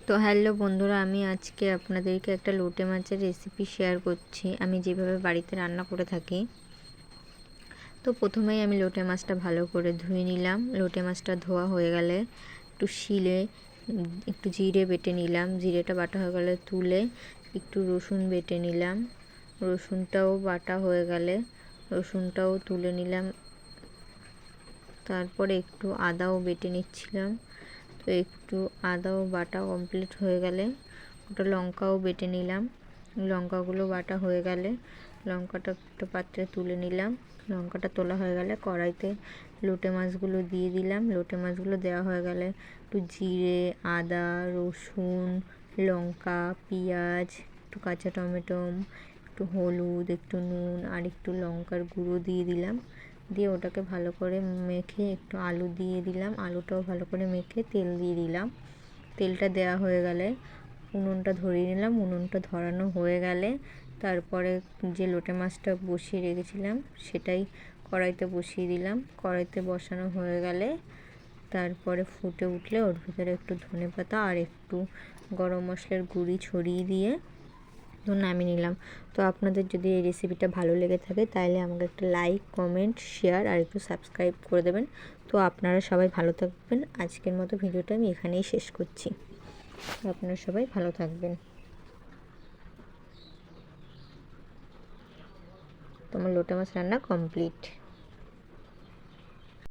তো হ্যালো বন্ধুরা, আমি আজকে আপনাদেরকে একটা লোটে মাছের রেসিপি শেয়ার করছি, আমি যেভাবে বাড়িতে রান্না করে থাকি। তো প্রথমেই আমি লোটে মাছটা ভালো করে ধুয়ে নিলাম। লোটে মাছটা ধোয়া হয়ে গেলে একটু শিলে একটু জিরে বেটে নিলাম। জিরেটা বাটা হয়ে গেলে তুলে একটু রসুন বেটে নিলাম। রসুনটাও বাটা হয়ে গেলে রসুনটাও তুলে নিলাম। তারপরে একটু আদাও বেটে নিচ্ছিলাম। তো একটু আদাও বাটা কমপ্লিট হয়ে গেলে ওটা লঙ্কাও বেটে নিলাম। লঙ্কাগুলো বাটা হয়ে গেলে লঙ্কাটা একটা পাত্রে তুলে নিলাম। লঙ্কাটা তোলা হয়ে গেলে কড়াইতে লোটে মাছগুলো দিয়ে দিলাম। লোটে মাছগুলো দেওয়া হয়ে গেলে একটু জিরে, আদা, রসুন, লঙ্কা, পেঁয়াজ, একটু কাঁচা টমেটো, একটু হলুদ, একটু নুন আর একটু লঙ্কার গুঁড়ো দিয়ে দিলাম। দিয়ে ওটাকে ভালো করে মেখে একটু আলু দিয়ে দিলাম। আলুটাও ভালো করে মেখে তেল দিয়ে দিলাম। তেলটা দেওয়া হয়ে গেলে উনুনটা ধরিয়ে নিলাম। উনুনটা ধরানো হয়ে গেলে তারপরে যে লোটে মাছটা বসিয়ে রেখেছিলাম সেটাই কড়াইতে বসিয়ে দিলাম। কড়াইতে বসানো হয়ে গেলে তারপরে ফুটে উঠলে ওর ভিতরে একটু ধনেপাতা আর একটু গরম মশলার গুঁড়ি ছড়িয়ে দিয়ে তো নামিয়ে নিলাম। তো আপনাদের যদি এই রেসিপিটা ভালো লেগে থাকে তাহলে আমাকে একটা লাইক, কমেন্ট, শেয়ার আর একটু সাবস্ক্রাইব করে দেবেন। তো আপনারা সবাই ভালো থাকবেন। আজকের মতো ভিডিওটা আমি এখানেই শেষ করছি। তো আপনারা সবাই ভালো থাকবেন। তোমার লোটে মাছ রান্না কমপ্লিট।